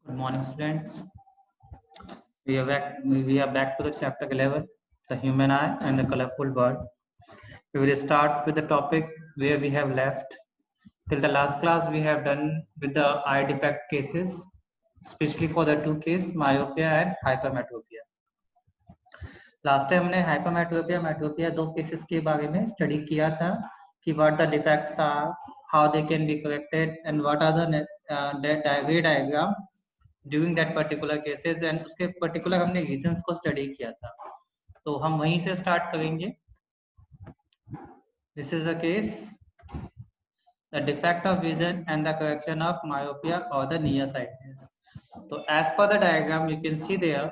Good morning, students. We are back to the chapter 11, the human eye and the colorful bird. We will start with the topic where we have left. Till the last class, we have done with the eye defect cases, especially for the two cases, myopia and hypermetropia. Last time हमने hypermetropia मेट्रोपिया दो cases के बारे में study किया था कि what the defects are, how they can be corrected and what are the diagram during that particular cases and उसके पर्टिकुलर हमने रीजंस को स्टडी किया था. तो हम वहीं से स्टार्ट करेंगे. This is a case, the defect of vision and the correction of myopia और द नियर साइटनेस. तो as per the diagram you can see there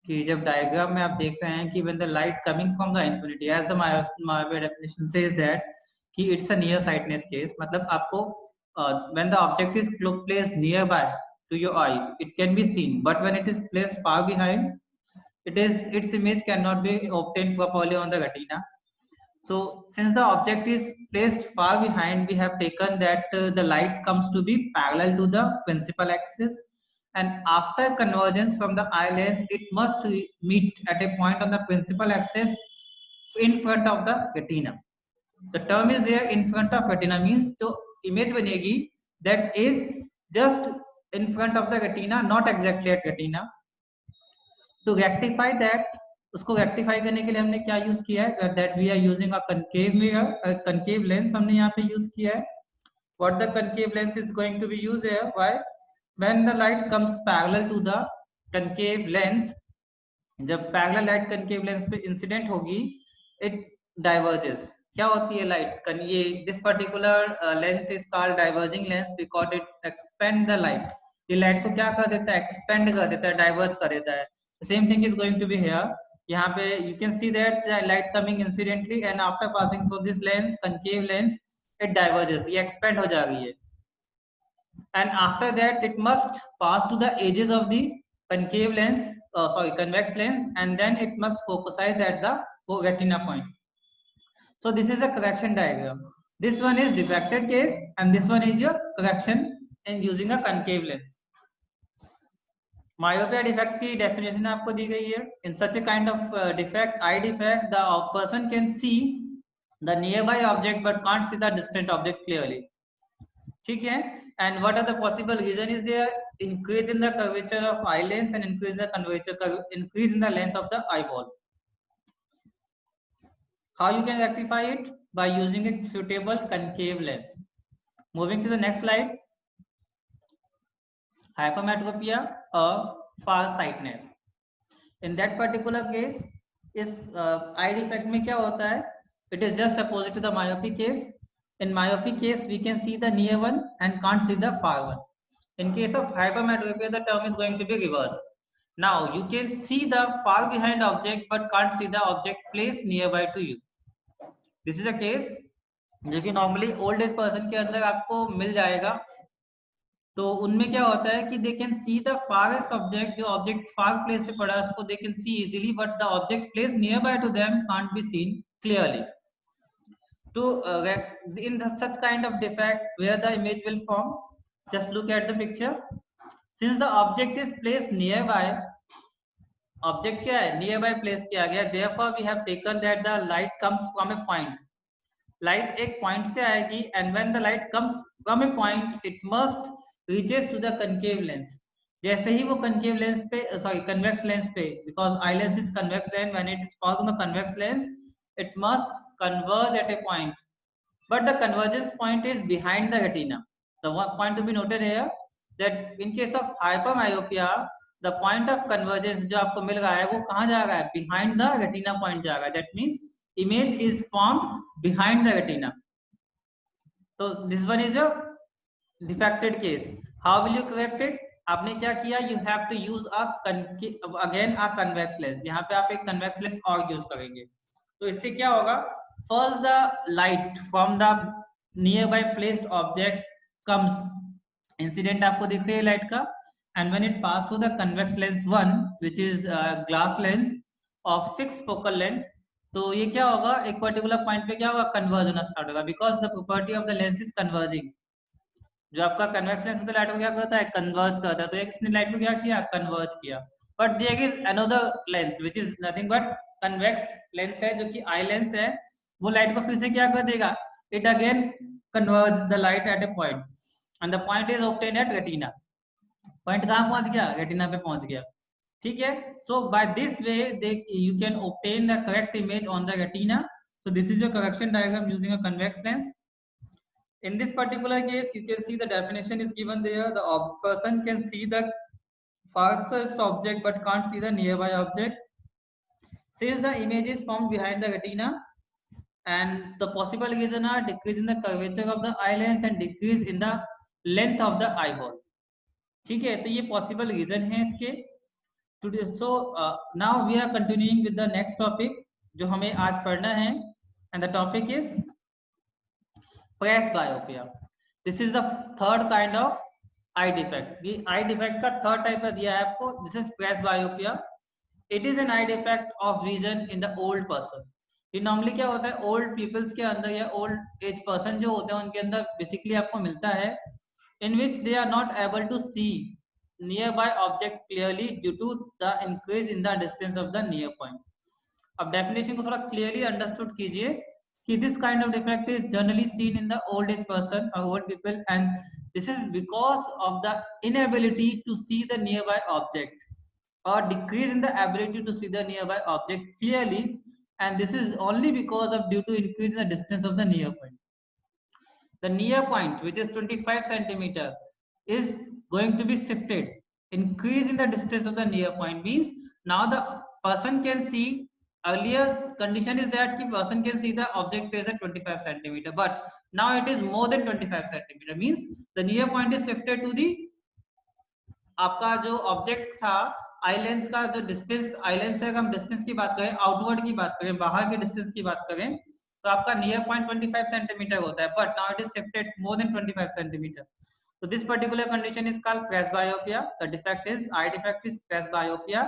कि जब डायग्राम में आप देख रहे हैं कि when the light coming from the infinity as the myopia definition says that कि it's a near sightedness case. मतलब आपको when the object is placed near by to your eyes it can be seen, but when it is placed far behind its image cannot be obtained properly on the retina. So since the object is placed far behind, we have taken that the light comes to be parallel to the principal axis, and after convergence from the eye lens it must meet at a point on the principal axis in front of the retina. The term is there in front of retina means जो image बनेगी that is just in front of the retina, not exactly at retina. To rectify that, उसको rectify करने के लिए हमने क्या use किया है, that we are using a concave mirror, a concave lens हमने यहाँ पे use किया है. What the concave lens is going to be used here? Why? When the light comes parallel to the concave lens, जब parallel light concave lens पे incident होगी, it diverges. क्या होती है लाइट? ये this particular lens is called diverging lens because it expand the light. ये light को क्या कर देता है? एक्सपेंड कर देता है, डाइवर्ज कर देता है. Same thing is going to be here. यहाँ पे you can see that light coming incidentally and after passing through this lens, concave lens, it diverges, ये एक्सपेंड हो जा रही है. And after that it must pass to the edges of the concave lens, convex lens, and then it must focalize at the retina point. So this is a correction diagram. This one is diffracted case and this one is your correction in using a concave lens. Myopia defect की definition आपको दी गई है. In such a kind of defect, eye defect, the person can see the nearby object but can't see the distant object clearly. ठीक है? And what are the possible reason is there? Increase in the curvature of eye lens and increase in the curvature, increase in the length of the eyeball. How you can rectify it? By using a suitable concave lens. Moving to the next slide. Hypermetropia or farsightedness. In that particular case, इस eye defect में क्या होता है? It is just opposite to the myopic case. In myopic case, we can see the near one and can't see the far one. In case of hypermetropia, the term is going to be reversed. Now you can see the far behind object but can't see the object placed nearby to you. This is a case जो कि normally old age person के अंदर आपको मिल जाएगा. तो उनमें क्या होता है कि they can see the farthest object, जो ऑब्जेक्ट फार प्लेस पे पड़ा है उसको they can see easily, but the object place near by to them can't be seen clearly. To in such kind of defect where the image will form, just look at the picture. Since the object is placed nearby, object क्या है? Nearby place किया गया, therefore we have taken that the light comes from a point. Light एक point से आएगी and when the light comes from a point, it must reaches to the concave lens. जैसे ही वो concave lens पे, convex lens पे, because eye lens is convex lens, when it is falls on the convex lens, it must converge at a point, but the convergence point is behind the retina. The one point to be noted here that in case of hypermyopia, the point of convergence जो आपको मिल रहा है वो कहाँ जा रहा है? Behind the retina point जा रहा है. That means image is formed behind the retina. So this one is a defected case. How will you correct it? आपने क्या किया? You have to use again a convex lens. यहाँ पे आप एक convex lens और use करेंगे. तो इससे क्या होगा? First the light from the nearby placed object comes, incident आपको दिख रही है लाइट का, and when it pass through the convex lens one, which is glass lens of fixed focal length, तो ये क्या होगा? एक पर्टिकुलर पॉइंट पे क्या होगा? कन्वर्ज होना स्टार्ट होगा, because the property of the lens is converging. जो आपका कन्वेक्स लेंस होता है लाइट को क्या करता है, कन्वर्ज करता है। तो एक इसने लाइट को क्या किया, कन्वर्ज किया। But there is another lens which is nothing but convex lens है, जो कि आई लेंस है, वो लाइट को फिर से क्या कर देगा, it again converge the light at a point and the point is obtained at retina. Point कहाँ पहुंच गया, रेटिना पे पहुंच गया, ठीक है। So by this way they you can obtain the correct image on the retina. So this is your correction diagram using a convex lens. In this particular case, you can see the definition is given there. The person can see the farthest object but can't see the nearby object. Since the image is formed behind the retina, and the possible reason are decrease in the curvature of the eye lens and decrease in the length of the eyeball. ठीक है, तो ये possible reason है इसके। So now we are continuing with the next topic जो हमें आज पढ़ना है, and the topic is presbyopia. This is the third kind of eye defect. ये eye defect का थर्ड टाइप का दिया है आपको, this is presbyopia. It is an eye defect of vision in the old person. ये normally क्या होता है, ओल्ड पीपल्स के अंदर या ओल्ड एज पर्सन जो होते हैं उनके अंदर बेसिकली आपको मिलता है, in which they are not able to see nearby object clearly due to the increase in the distance of the near point. अब डेफिनेशन को थोड़ा क्लियरली अंडरस्टूड कीजिए कि this kind of defect is generally seen in the old age person और old people, and this is because of the inability to see the near by object or decrease in the ability to see the nearby object clearly, and this is only because of due to increase in the distance of the near point. The near point, which is 25 centimeter, is going to be shifted. Increase in the distance of the near point means now the person can see. Earlier condition is that the person can see the object is at 25 centimeter, but now it is more than 25 centimeter. Means the near point is shifted to the आपका जो object था आई lens का जो distance, eye lens से अगर हम distance की बात करें, आउटवर्ड की बात करें, बाहर के डिस्टेंस की बात करें, तो आपका नियर पॉइंट 25 सेंटीमीटर होता है, but now it is shifted more than 25 centimetre. So this particular condition is called presbyopia. The defect is eye defect is presbyopia,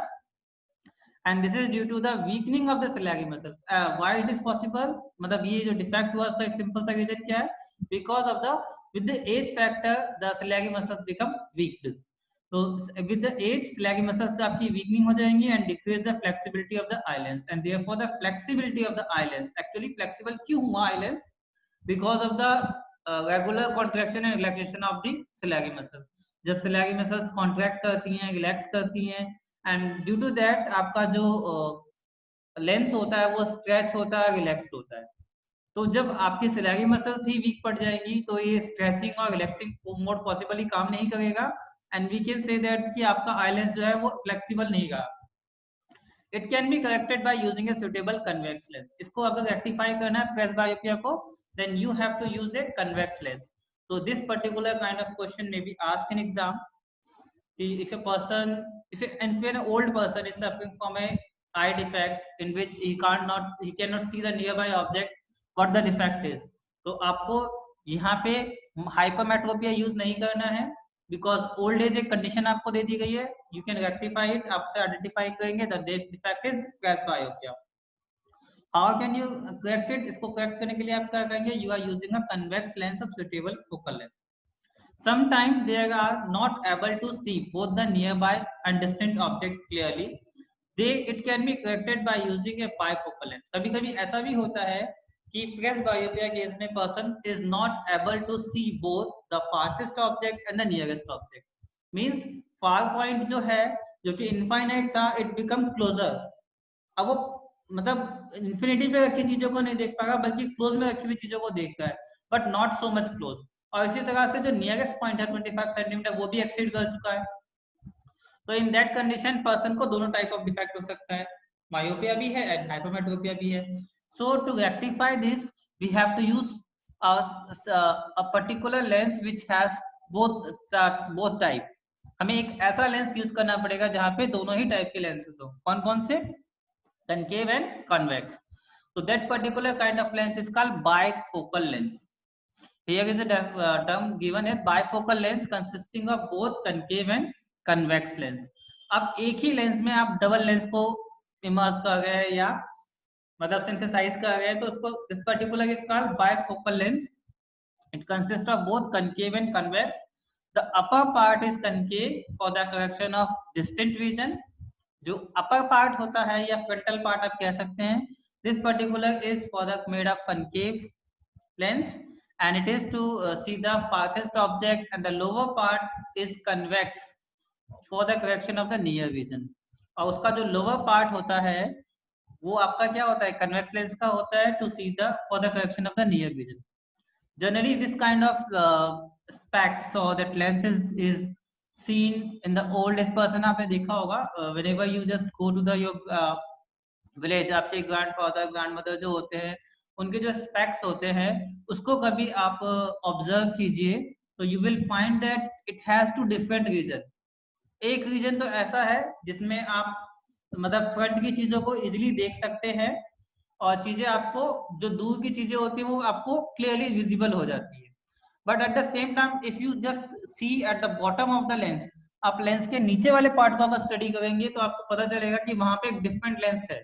and this is due to the weakening of the ciliary muscles. Why it is possible? मतलब ये जो defect हुआ उसका एक simple सा reason क्या है? Because of the with the age factor the ciliary muscles become weak. तो with the age ciliary muscles आपकी weakening हो जाएंगी and decrease the flexibility of the eye lens, and therefore the flexibility of the eye lens. Actually flexible क्यों हुआ eye lens? Because of the regular contraction and relaxation of the ciliary muscles. जब ciliary muscles contract करती हैं, relax करती हैं, and due to that आपका जो lens होता है वो स्ट्रेच होता है, रिलैक्स होता है. तो जब आपकी सिलाई मसल्स ही वीक पड़ जाएंगी तो ये स्ट्रेचिंग और रिलैक्सिंग मोड पॉसिबली काम नहीं करेगा, and we can say that कि आपका आई लेंस जो है वो फ्लेक्सिबल नहीं रहा. It can be corrected by using a suitable convex lens. इसको अगर रेक्टिफाई करना है प्रेसबायोपिया को, then you have to use a convex lens. So this particular kind of question may be asked in exam. If a person, if an old person is suffering from a eye defect in which he cannot see the nearby object, what the defect is, तो आपको यहाँ पे hypermetropia use नहीं करना है, because old age एक condition आपको दे दी गई है. यू कैन रेक्टिफाई इट, आपसे आइडेंटिफाई करेंगे the defect is presbyopia. How can you correct it? इसको करेक्ट करने के लिए आप क्या करेंगे? You are using a convex lens of suitable focal length. Sometimes they are not able to see both the nearby and distant object clearly. It can be corrected by using a bifocal lens. कभी-कभी ऐसा भी होता है कि presbyopia case में person is not able to see both the farthest object and the nearest object. Means far point जो है, जो कि infinite था, it become closer. अब वो मतलब इंफिनिटी पे रखी चीजों को नहीं देख पाएगा, बल्कि क्लोज में रखी हुई चीजों को देखता है, but not so much close. और इसी तरह से जो नियरेस्ट पॉइंट है 25 सेंटीमीटर वो भी एक्सीड कर चुका है. तो इन दैट कंडीशन पर्सन को दोनों टाइप ऑफ डिफेक्ट हो सकता है, मायोपिया भी है एंड हाइपरमेट्रोपिया भी है. So to rectify this we have to use a particular lens which has both type. हमें एक ऐसा लेंस यूज करना पड़ेगा जहां पे दोनों ही टाइप के लेंसेस हो. कौन कौन से? Concave and convex. So that particular kind of lens is called bifocal lens. Here is the term given है bifocal lens consisting of both concave and convex lens. अब एक ही लेंस में आप डबल लेंस को इमर्ज कर रहे हैं या मतलब सिंथेसाइज कर रहे हैं, तो उसको this particular is called bifocal lens. It consists of both concave and convex. The upper part is concave for the correction of distant region. जो upper part होता है या frontal part आप कह सकते हैं, this particular is for the made of concave lens, and it is to see the farthest object, and the lower part is convex for the correction of the near vision. और उसका जो lower part होता है वो आपका क्या होता है, convex lens का होता है to see the for the correction of the near vision. Generally this kind of specs or that lenses is seen in the oldest person. आपने देखा होगा whenever you just go to the your village, आपके grandfather grandmother जो होते हैं उनके जो specs होते हैं उसको कभी आप ऑब्जर्व कीजिए तो you will find that it has two different reason. एक रीजन तो ऐसा है जिसमें आप मतलब फ्रंट की चीजों को इजीली देख सकते हैं और चीजें आपको जो दूर की चीजें होती हैं वो आपको क्लियरली विजिबल हो जाती है. But at the same time if you just see at the bottom of the lens, आप लेंस के नीचे वाले पार्ट को अगर स्टडी करेंगे तो आपको पता चलेगा कि वहां पे एक डिफरेंट लेंस है.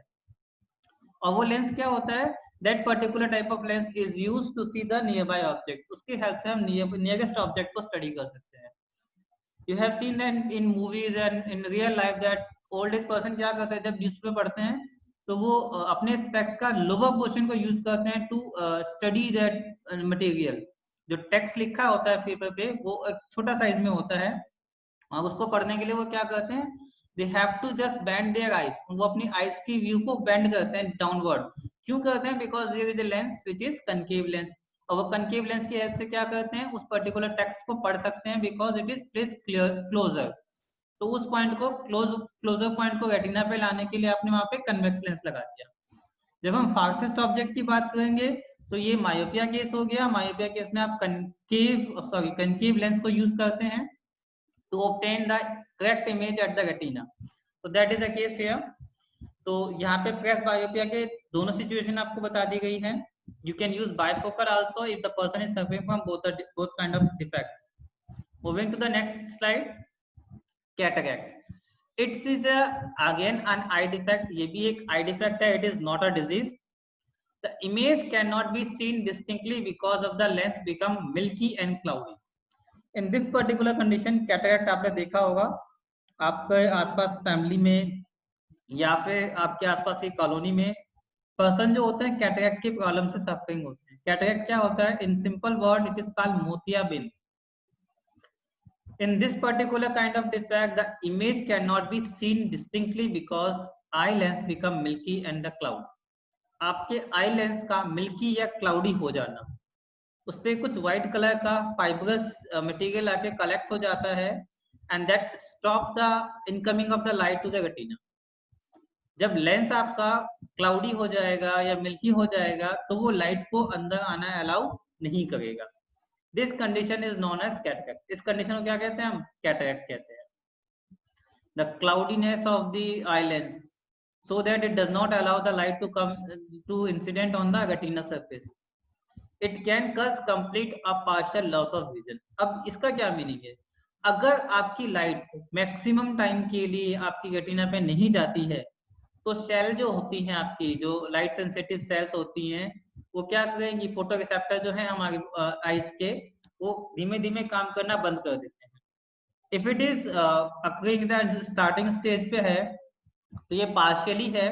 और वो लेंस क्या होता है, that particular type of lens is used to see the near by object. उसकी हेल्प से हम नियरेस्ट ऑब्जेक्ट को स्टडी कर सकते हैं. You have seen that in movies and in real life that old age person क्या करते हैं जब न्यूज़पेपर पढ़ते हैं तो वो अपने स्पेक्स का लोअर पोर्शन को यूज करते हैं टू स्टडी दैट मटेरियल. जो टेक्स्ट लिखा होता है पेपर पे वो एक छोटा साइज में होता है और उसको पढ़ने के लिए वो क्या करते हैं, they have to just bend their eyes. वो अपनी आईज की व्यू को बेंड करते हैं डाउनवर्ड. क्यों करते हैं? Because there is a lens which is concave lens. और वो कनकेव लेंस की हेल्प से क्या करते हैं, उस पर्टिकुलर टेक्स्ट को पढ़ सकते हैं because it is place closer. तो उस पॉइंट को क्लोजर पॉइंट को रेटिना पे लाने के लिए आपने वहां पे कन्वेक्स लेंस लगा दिया. जब हम फार्थेस्ट ऑब्जेक्ट की बात करेंगे तो ये मायोपिया केस हो गया. मायोपिया केस में आप कनकेव लेंस को यूज करते हैं to obtain the correct image at the retina. So that is the case here. तो यहाँ पे प्रेस बायोपिया के दोनों सिचुएशन आपको बता दी गई है. You can use bifocal also if the person is suffering from both kind of defect. Moving to the next slide, cataract. It is again an eye defect. ये भी एक eye defect है. It is not a disease. The image cannot be seen distinctly because of the lens become milky and cloudy. In this particular condition cataract आपने देखा होगा आपके आसपास family में या फिर आपके आसपास की कॉलोनी में पर्सन जो होते हैं कैटरैक्ट की प्रॉब्लम से सफरिंग होते हैं. कैटरैक्ट क्या होता है? In simple word it is called मोतियाबिंद. In this particular kind of defect the image can not be seen distinctly because eye lens become milky and the cloud. आपके eye lens का milky या cloudy हो जाना, उस पर कुछ white colour का फाइबरस मटेरियल आके कलेक्ट हो जाता है and that stop the incoming of the light to the retina. जब लेंस आपका क्लाउडी हो जाएगा या मिल्की हो जाएगा तो वो लाइट को अंदर आना अलाउ नहीं करेगा. This condition is known as cataract. इस कंडीशन को क्या कहते हैं? हम कैटरैक्ट कहते हैं. The cloudiness of the eye lens so that it does not allow the light to come to incident on the retina surface. It can cause complete or partial loss of vision. अब इसका क्या meaning है? अगर आपकी light maximum time के लिए आपकी retina पे नहीं जाती है तो सेल जो होती हैं आपकी जो लाइट सेंसिटिव सेल्स होती हैं वो क्या करेंगी, फोटो रिसेप्टर जो है हमारे आईज के वो धीमे धीमे काम करना बंद कर देते हैं. If it is occurring that starting stage पे है तो ये पार्शियली है.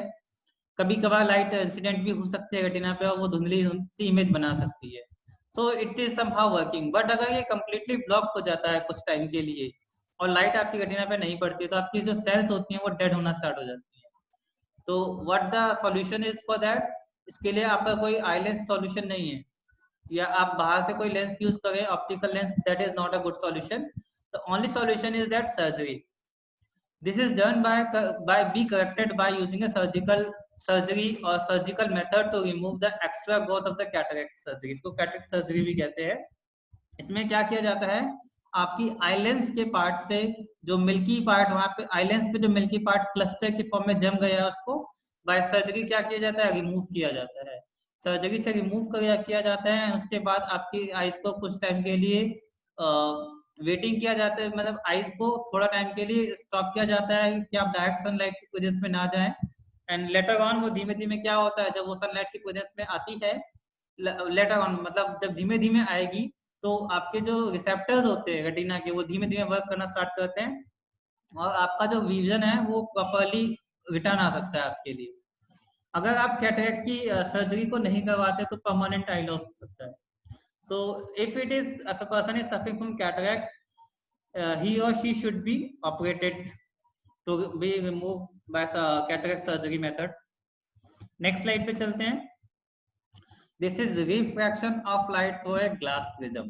कभी कभार लाइट इंसिडेंट भी हो सकती है रेटिना पे और वो धुंधली सी इमेज बना सकती है. So it is somehow working. But अगर ये कम्प्लीटली ब्लॉक हो जाता है कुछ टाइम के लिए और लाइट आपकी रेटिना पे नहीं पड़ती तो आपकी जो सेल्स होती हैं वो डेड होना स्टार्ट हो जाती है. तो what the solution is for that? इसके लिए आपका कोई आई लेंस सॉल्यूशन नहीं है या आप बाहर से कोई लेंस यूज करें optical lens, that is not a good solution. The only solution is that surgery. This is done by be corrected by using a surgery or surgical method to remove the extra growth of the cataract surgery. इसको cataract surgery भी कहते हैं. इसमें क्या किया जाता है, आपकी आई लेंस के पार्ट से जो मिल्की पार्ट वहां पे आई लेंस पे जो मिल्की पार्ट क्लस्टर के फॉर्म में जम गया है उसको बाय सर्जरी क्या किया जाता है, रिमूव किया जाता है. सर्जरी से रिमूव किया जाता है. उसके बाद आपकी आईज को कुछ टाइम के लिए वेटिंग किया जाता है, मतलब आईज को थोड़ा टाइम के लिए स्टॉप किया जाता है कि आप डायरेक्ट सनलाइट की प्रेजेंस में ना जाएं. एंड लेटर ऑन वो धीमे धीमे क्या होता है, जब वो सनलाइट की प्रेजेंस में आती है लेटर ऑन मतलब जब धीमे धीमे आएगी तो आपके जो रिसेप्टर्स होते हैं रेटिना के वो धीमे धीमे वर्क करना स्टार्ट करते हैं और आपका जो विजन है वो प्रॉपरली रिटर्न आ सकता है आपके लिए। अगर आप कैटरेक्ट की सर्जरी को नहीं करवाते तो परमानेंट आई लॉस हो सकता है। So if a person is suffering from cataract, he or she should be operated to be removed by cataract surgery method. Next slide पे चलते हैं। This is refraction of light through a glass prism.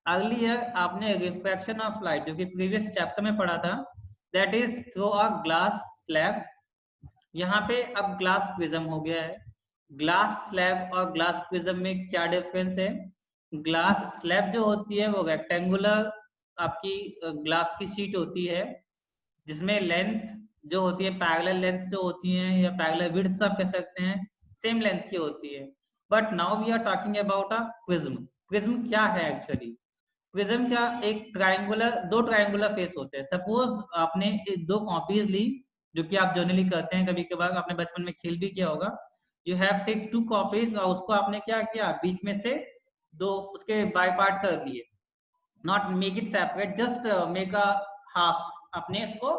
Earlier आपने refraction of light जो कि previous chapter में पढ़ा था, that is through a glass slab. यहाँ पे अब ग्लास प्रिज्म हो गया है। ग्लास स्लैब और ग्लास प्रिज्म में क्या डिफरेंस है? ग्लास स्लैब जो होती है वो रेक्टेंगुलर आपकी ग्लास की शीट होती है जिसमें लेंथ जो होती है पैरेलल लेंथ जो होती है या पैरेलल विड्थ आप कह सकते हैं सेम लेंथ की होती है। But now we are talking about a prism. Prism क्या है एक्चुअली? प्रिज्म क्या एक ट्रायंगुलर दो ट्रायंगुलर फेस होते हैं। सपोज आपने दो कॉपीज ली जो कि आप जनरली करते हैं, कभी कभार आपने बचपन में खेल भी किया होगा। You have take two copies और उसको आपने क्या किया बीच में से दो उसके बाय पार्ट कर लिए, not make it separate, just make a half. आपने इसको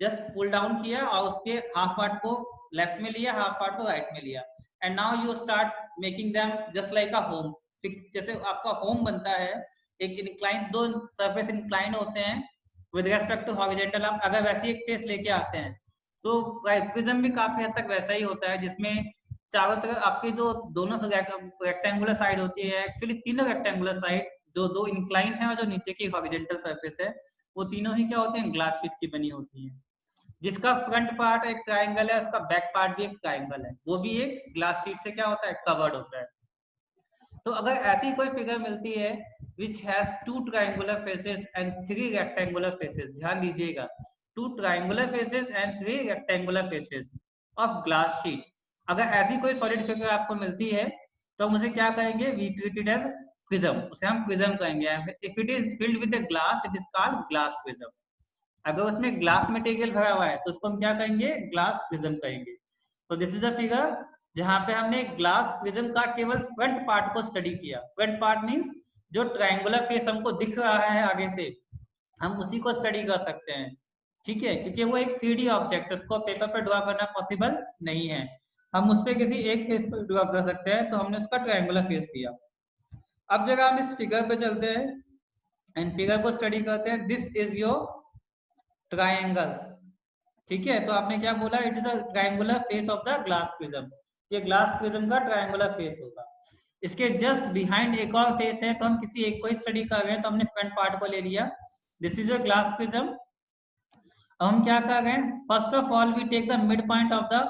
जस्ट पुल डाउन किया और उसके हाफ पार्ट को लेफ्ट में लिया, हाफ पार्ट को राइट में लिया, and now you start making them just like a home. जैसे आपका होम बनता है, एक इंक्लाइन दो सरफेस इंक्लाइन होते हैं विद रेस्पेक्ट टू हॉरिजॉन्टल, आप अगर वैसी एक फेस लेके आते हैं तो प्रिज्म भी काफी हद तक वैसा ही होता है जिसमें चारों तरफ आपकी जो दोनों रेक्टेंगुलर साइड होती है, एक्चुअली तीनों रेक्टेंगुलर साइड जो दो इंक्लाइन है और जो नीचे की हॉरिजॉन्टल सरफेस है वो तीनों ही क्या होते हैं ग्लास शीट की बनी होती है, जिसका फ्रंट पार्ट एक ट्रायंगल है, उसका बैक पार्ट भी एक ट्रायंगल है, वो भी एक ग्लास शीट से क्या होता है कवर्ड होता है। तो अगर ऐसी कोई फिगर मिलती है which has two triangular faces and three rectangular faces, ध्यान दीजिएगा, two triangular faces and three rectangular faces of glass sheet, अगर ऐसी कोई सॉलिड फिगर आपको मिलती है तो हम उसे क्या कहेंगे? We treat it as prism, उसे हम प्रिज्म कहेंगे। If it is filled with glass it is called glass prism. अगर उसमें ग्लास मटेरियल भरा हुआ है तो उसको हम क्या कहेंगे? ग्लास प्रिज्म कहेंगे। तो दिस इज अ फिगर जहां पे हमने ग्लास प्रिज्म का केवल फ्रंट पार्ट को स्टडी किया। फ्रंट पार्ट मींस जो ट्रायंगुलर फेस हमको दिख रहा है आगे से, हम उसी को स्टडी कर सकते हैं, ठीक है, क्योंकि वो एक 3D ऑब्जेक्ट, उसको पेपर पे ड्रॉ करना पॉसिबल नहीं है। हम उस पे किसी एक फेस को ड्रॉ कर सकते हैं, तो हमने उसका ट्रायंगुलर फेस दिया। अब जगह हम इस फिगर पे चलते हैं एंड फिगर को स्टडी करते हैं। दिस इज योर ट्रायंगल, ठीक है। तो आपने क्या बोला? It is a triangular face of the glass prism. ये ग्लास प्रिज्म का ट्रायंगुलर फेस होगा। इसके जस्ट बिहाइंड एक और फेस है, तो हम किसी एक को ही स्टडी कर रहे हैं, तो हमने फ्रंट पार्ट को ले लिया। This is your glass prism. अब हम क्या कर रहे हैं? First of all we take the mid point of the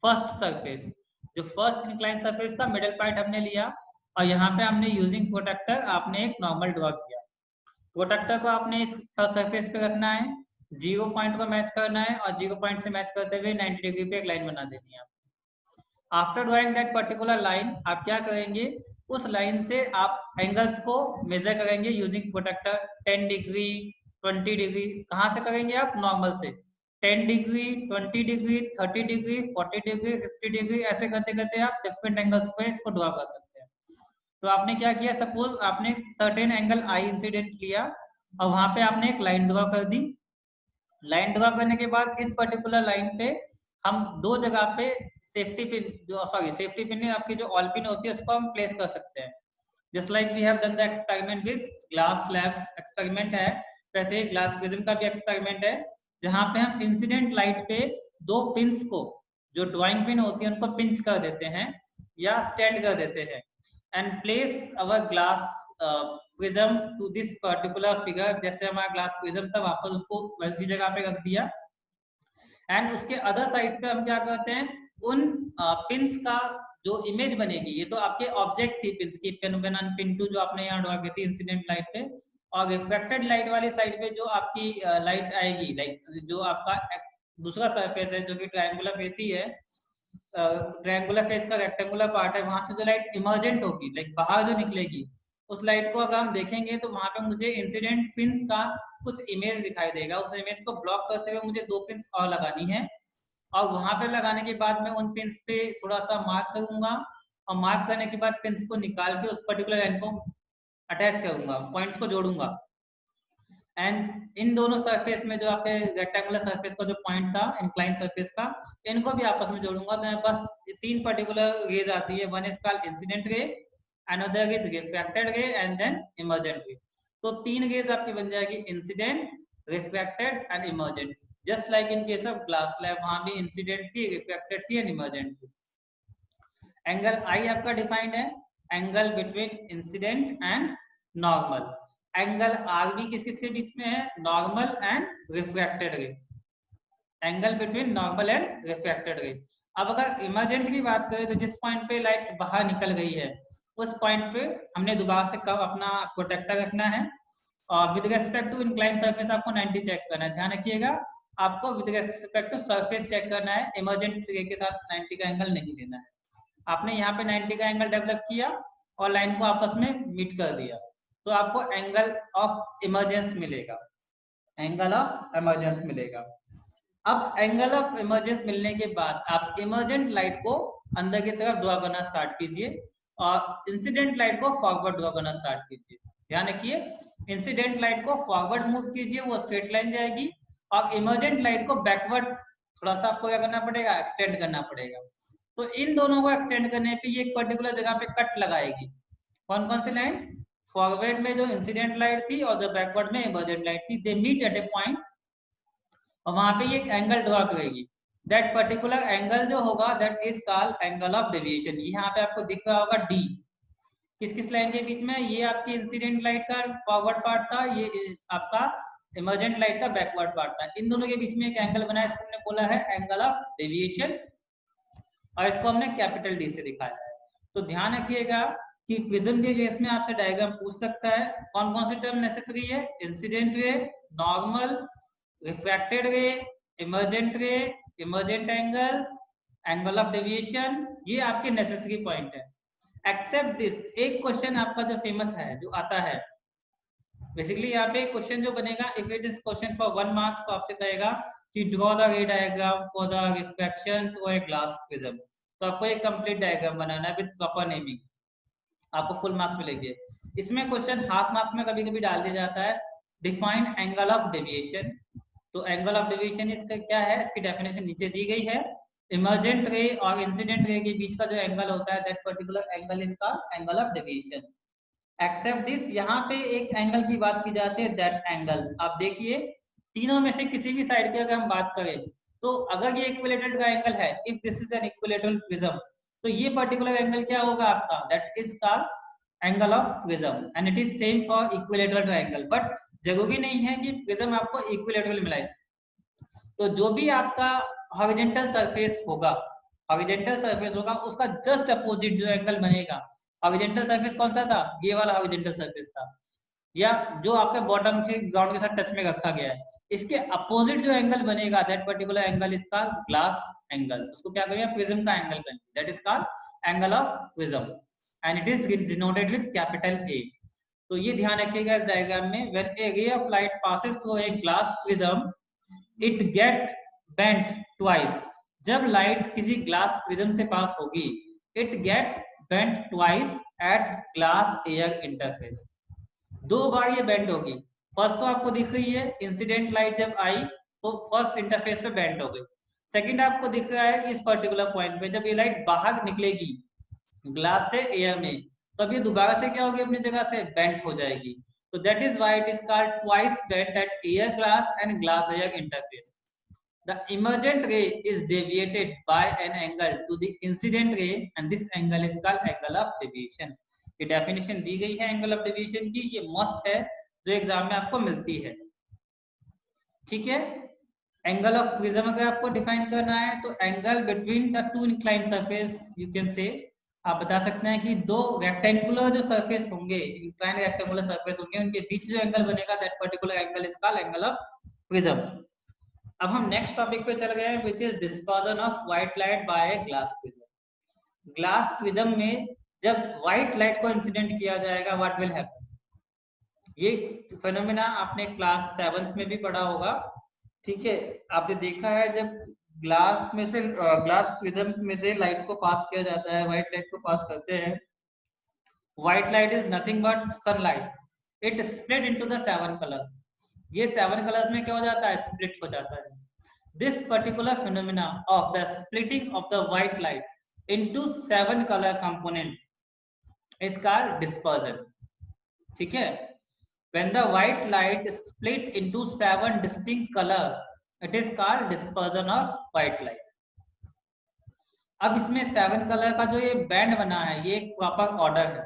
first surface, जो फर्स्ट इंक्लाइन सरफेस का मिडिल पॉइंट हमने लिया और यहाँ पे हमने यूजिंग प्रोटेक्टर आपने एक नॉर्मल ड्रॉ किया। प्रोटेक्टर को आपने इस सरफेस पे रखना है, 0 पॉइंट को मैच करना है और 0 पॉइंट से मैच करते हुए 90 डिग्री पे एक लाइन बना देनी है। After drawing that particular line आप क्या करेंगे? उस लाइन से आप एंगल्स को मेजर करेंगे यूजिंग प्रोटेक्टर। 10 डिग्री 20 डिग्री कहाँ से करेंगे आप? नॉर्मल से। 10 degree 20 degree 30 degree 40 degree 50 degree ऐसे करते करते आप डिफरेंट एंगल्स पे इसको ड्रॉ कर सकते हैं। तो आपने क्या किया? सपोज आपने सर्टेन एंगल आई इंसिडेंट लिया और वहां पे आपने एक लाइन ड्रॉ कर दी। लाइन ड्रॉ करने के बाद इस पर्टिकुलर लाइन पे हम दो जगह पे सेफ्टी पिन, जो सेफ्टी पिन है आपकी जो ऑल पिन होती है, उसको हम प्लेस कर सकते हैं। Just like we have done the experiment with glass slab experiment है, वैसे ग्लास प्रिज्म का भी एक्सपेरिमेंट है, जहां पे हम इंसिडेंट लाइट पे दो पिंस को, जो ड्राइंग पिन होती है उनको पिंच कर देते हैं या स्टैंड कर देते हैं and place our glass prism to this particular figure. जैसे हमारा ग्लास प्रिज्म था वापस उसको वैसी जगह पे रख दिया एंड उसके अदर साइड्स पे हम क्या करते हैं? उन पिंस का जो इमेज बनेगी, ये तो आपके ऑब्जेक्ट थी पिंस की, पिन 1 और पिन 2 जो आपने यहाँ ड्रॉ की थी इंसिडेंट लाइट पे, और रिफ्लेक्टेड लाइट वाली साइड पे जो आपकी लाइट आएगी, लाइक जो आपका दूसरा सरफेस है जो कि ट्रायंगुलर फेस ही है, ट्रायंगुलर फेस का रेक्टेंगुलर पार्ट है, वहां से जो लाइट इमर्जेंट होगी, लाइक बाहर जो निकलेगी, उस लाइट को अगर हम देखेंगे तो वहां पे मुझे इंसिडेंट पिंस का कुछ इमेज दिखाई देगा। उस इमेज को ब्लॉक करते हुए मुझे दो पिंस और लगानी है और वहां पे लगाने के बाद मैं उन पिंस पे थोड़ा सा मार्क करूंगा और मार्क करने के बाद पिंस को निकाल के उस पर्टिकुलर लाइन को अटैच करूंगा, पॉइंट्स को जोड़ूंगा। एंड इन दोनों सरफेस में जो आपके रेक्टेंगुलर सरफेस का जो पॉइंट था इंक्लाइन सरफेस का, इनको भी आपस में जोड़ूंगा। तो मेरे पास तीन पर्टिकुलर रेज आती है, one is called incident ray, another is refracted ray and then emergent ray. तो तीन रेज आपकी बन जाएगी, incident, refracted and emergent. Just like in case of glass slab, वहां भी इंसिडेंट थी, रिफ्रैक्टेड थी एंड इमर्जेंट थी। एंगल आई आपका डिफाइंड है, angle between incident and normal. Angle R भी किस किस के बीच में है, normal and refracted ray, angle between normal and refracted रे। अब अगर इमर्जेंट की बात करें तो जिस पॉइंट पे लाइट बाहर निकल गई है उस पॉइंट पे हमने दोबारा से कब अपना प्रोटेक्टर रखना है, और with respect to incline surface आपको 90 चेक करना है। ध्यान रखिएगा, आपको with respect to surface check करना है, इमर्जेंट रे के साथ 90 का एंगल नहीं लेना है। आपने यहाँ पे 90 का एंगल डेवलप किया और लाइन को आपस में मीट कर दिया, तो आपको एंगल ऑफ इमर्जेंस मिलेगा, एंगल ऑफ इमर्जेंस मिलेगा। अब एंगल ऑफ इमर्जेंस मिलने के बाद आप इमर्जेंट लाइट को अंदर की तरफ ड्रॉ करना स्टार्ट कीजिए और इंसिडेंट लाइट को फॉरवर्ड ड्रॉ करना स्टार्ट कीजिए। ध्यान रखिए, इंसिडेंट लाइट को फॉरवर्ड मूव कीजिए, वो स्ट्रेट लाइन जाएगी, और इमर्जेंट लाइट को बैकवर्ड थोड़ा सा आपको क्या करना पड़ेगा, एक्सटेंड करना पड़ेगा। तो इन दोनों को एक्सटेंड करने पे ये एक पर्टिकुलर जगह पे कट लगाएगी। कौन कौन सी लाइन, फॉरवर्ड में जो इंसिडेंट लाइट थी और जो बैकवर्ड में इमर्जेंट लाइट थी, they meet at a point, और वहां पे ये एक एंगल ड्रॉ करेगी। दैट पर्टिकुलर एंगल जो होगा that is called angle of deviation. यहाँ पे आपको दिख रहा होगा डी, किस किस लाइन के बीच में, ये आपकी इंसिडेंट लाइट का फॉरवर्ड पार्ट था, ये आपका इमर्जेंट लाइट का बैकवर्ड पार्ट था, इन दोनों के बीच में एक एंगल बना है, इसको हमने बोला है एंगल ऑफ डेविएशन, और इसको हमने कैपिटल डी से दिखाया है। तो ध्यान रखिएगा कि प्रिज्म के केस में आपसे डायग्राम पूछ सकता है, कौन कौन से टर्म नेसेसरी है, इंसिडेंट रे, नॉर्मल, रिफ्रैक्टेड रे, इमर्जेंट रे, emergent angle, angle of deviation, ये आपके नेसेसरी पॉइंट है। एक्सेप्ट दिस, एक क्वेश्चन आपका जो फेमस है, जो आता है बेसिकली, यहाँ पे क्वेश्चन जो बनेगा, if it is question for 1 marks, तो आपसे कहेगा कि ड्रॉ द रे diagram for the refraction through a glass prism. तो आपको एक कंप्लीट डायग्राम बनाना है विद प्रॉपर नेमिंग, आपको फुल मार्क्स मिलेंगे। इसमें क्वेश्चन हाफ मार्क्स में कभी कभी डाल दिया जाता है, डिफाइन एंगल ऑफ डेविएशन। तो एंगल ऑफ डेविएशन इसका क्या है, इसकी डेफिनेशन नीचे दी गई है। इमर्जेंट रे और इंसिडेंट रे के बीच का जो एंगल होता है, that particular angle is called angle of deviation. Except this, यहाँ पे एक एंगल की बात की जाती है, दैट एंगल। आप देखिए, तीनों में से किसी भी साइड की अगर हम बात करें, तो अगर ये इक्विलेटरल ट्रायंगल है, if this is an equilateral prism, तो ये पर्टिकुलर एंगल क्या होगा आपका, that is called angle of prism, and it is same for equilateral triangle. But जरूरी नहीं है कि प्रिज्म आपको इक्विलेटरल मिलाए, तो जो भी आपका हॉरिजॉन्टल सरफेस होगा, हॉरिजॉन्टल सरफेस होगा, उसका जस्ट अपोजिट जो एंगल बनेगा, हॉरिजॉन्टल सरफेस कौन सा था, ये वाला हॉरिजॉन्टल सरफेस था, या जो आपके बॉटम के ग्राउंड के साथ टच में रखा गया है, इसके अपोजिट जो एंगल बनेगा, that particular angle is called glass angle. उसको क्या कहेंगे, प्रिज्म का एंगल कहेंगे, that is called angle of prism, and it is denoted with capital A. तो ये ध्यान रखिएगा इस डायग्राम में, when a ray of light passes through a glass prism, it get bent twice. जब लाइट किसी ग्लास प्रिज्म से pass होगी, it get bent twice at glass air interface. 2 बार ये बेंड होगी। फर्स्ट तो आपको दिख रही है, इंसिडेंट लाइट जब आई तो फर्स्ट इंटरफेस पे बेंड हो गई। सेकंड आपको दिख रहा है इस पर्टिकुलर पॉइंट पे, जब ये लाइट बाहर निकलेगी ग्लास से एयर में, तब ये दोबारा से क्या होगी, अपनी जगह से बेंट हो जाएगी। तो that is why it is called twice bent at air glass and glass air interface. The emergent ray is deviated by an angle to the incident ray, and this angle is called angle of deviation. ये definition दी गई है angle of deviation की, ये must है जो exam में आपको मिलती है। ठीक है, एंगल ऑफ प्रिज्म अगर आपको डिफाइन करना है, तो angle between the two incline surface, you can say, आप बता सकते हैं कि दो रेक्टेंगुलर जो सरफेस होंगे, इंक्लाइन रेक्टेंगुलर सरफेस होंगे, उनके बीच जो एंगल बनेगा, that particular angle is called angle of prism. अब हम नेक्स्ट टॉपिक पे चल गए हैं, which is dispersion of white light by A glass prism. Glass prism में जब व्हाइट लाइट को इंसिडेंट किया जाएगा, व्हाट विल हैपन, ये फेनोमेना आपने क्लास 7th में भी पढ़ा होगा। ठीक है, आपने देखा है जब ग्लास में से, ग्लास प्रिज्म में से लाइट को पास किया जाता है, व्हाइट लाइट को पास करते हैं, White light is nothing but sunlight. It split into the 7 color. ये 7 colors में क्या हो जाता है? Split हो जाता है. This particular phenomena of the splitting of the white light into 7 color component is called dispersion. ठीक है? When the white light is split into 7 distinct color, it is called dispersion of white light. अब इसमें 7 colour का जो ये band बना है, ये एक प्रॉपर ऑर्डर है.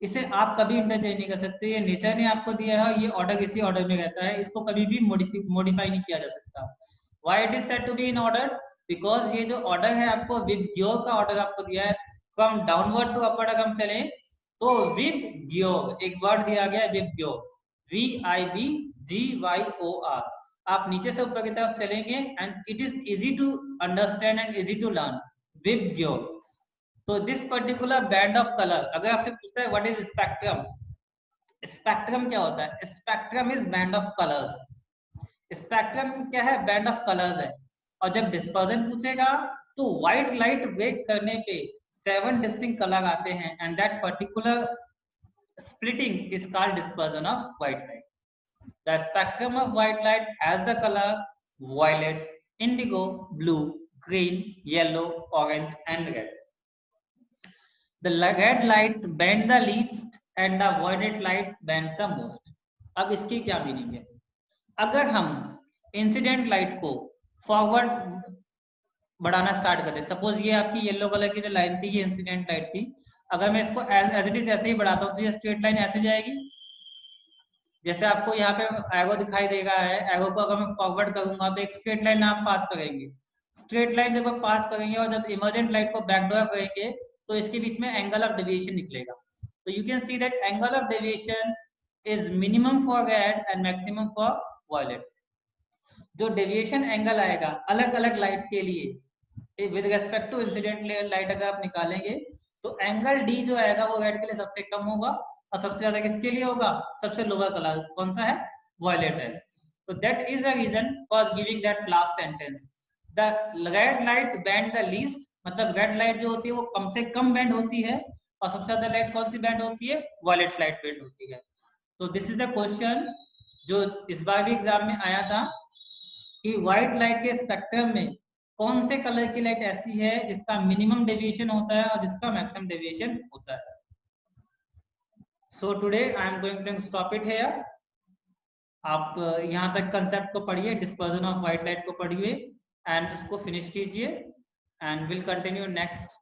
इसे आप कभी इंटरचेंज नहीं कर सकते. ये नेचर ने आपको दिया है, ये ऑर्डर इसी ऑर्डर में रहता है. इसको कभी भी मॉडिफाई नहीं किया जा सकता. Why it is said to be in order? Because ये जो ऑर्डर है आपको विबग्योर का ऑर्डर आपको दिया है. फ्रॉम डाउनवर्ड टू अपवर्ड अगर हम चले तो विबग्योर एक वर्ड दिया गया है, विबग्योर, VIBGYOR. आप नीचे से ऊपर की तरफ चलेंगे and it is easy to understand and easy to learn. VIBGYOR. तो this particular band of colour, अगर आपसे पूछता है व्हाट इज स्पेक्ट्रम, स्पेक्ट्रम क्या होता है? Spectrum is band of colours. Spectrum क्या है? बैंड ऑफ कलर्स है. और जब डिस्पर्जन पूछेगा तो व्हाइट लाइट ब्रेक करने पे 7 डिस्टिंक्ट कलर आते हैं and that particular splitting is called dispersion of white light. The spectrum of white light has the color violet, indigo, blue, green, yellow, orange and red. The red light bend the least and the violet light bends the most. अब इसकी क्या meaning है? अगर हम incident light को forward बढ़ाना start कर दे, suppose ये आपकी येलो कलर की जो लाइन थी ये इंसिडेंट लाइट थी, अगर मैं इसको एज इट इज ऐसे ही बढ़ाता हूँ तो ये स्ट्रेट लाइन ऐसे जाएगी. जैसे आपको यहाँ पे एरो दिखाई दे रहा है, एरो को अगर मैं फॉरवर्ड करूंगा तो एक स्ट्रेट लाइन आप पास करेंगे. स्ट्रेट लाइन जब आप पास करेंगे और जब इमर्जेंट लाइट को बैकडोर करेंगे तो इसके बीच में एंगल ऑफ डेविएशन निकलेगा. तो you can see that angle of deviation is minimum for red and maximum for violet. जो डेविएशन एंगल आएगा अलग अलग लाइट के लिए with respect to incident light अगर आप निकालेंगे तो एंगल डी जो आएगा वो रेड के लिए सबसे कम होगा और सबसे ज्यादा किसके लिए होगा? सबसे लोअर कलर कौन सा है? वायलेट है. तो that is a reason for giving that last sentence. The red light bend the least, मतलब रेड लाइट जो होती है वो कम से कम बैंड होती है और सबसे ज्यादा लाइट कौन सी बैंड होती है? वायलेट लाइट बैंड होती है. तो दिस इज द क्वेश्चन जो इस बार भी एग्जाम में आया था कि व्हाइट लाइट के स्पेक्ट्रम में कौन से कलर की लाइट ऐसी है जिसका मिनिमम डेविएशन होता है और जिसका मैक्सिमम डेविएशन होता है. So today I am going to stop it here. आप यहाँ तक कंसेप्ट को पढ़िए, डिस्पर्जन ऑफ व्हाइट लाइट को पढ़िए एंड इसको फिनिश कीजिए एंड विल कंटिन्यू नेक्स्ट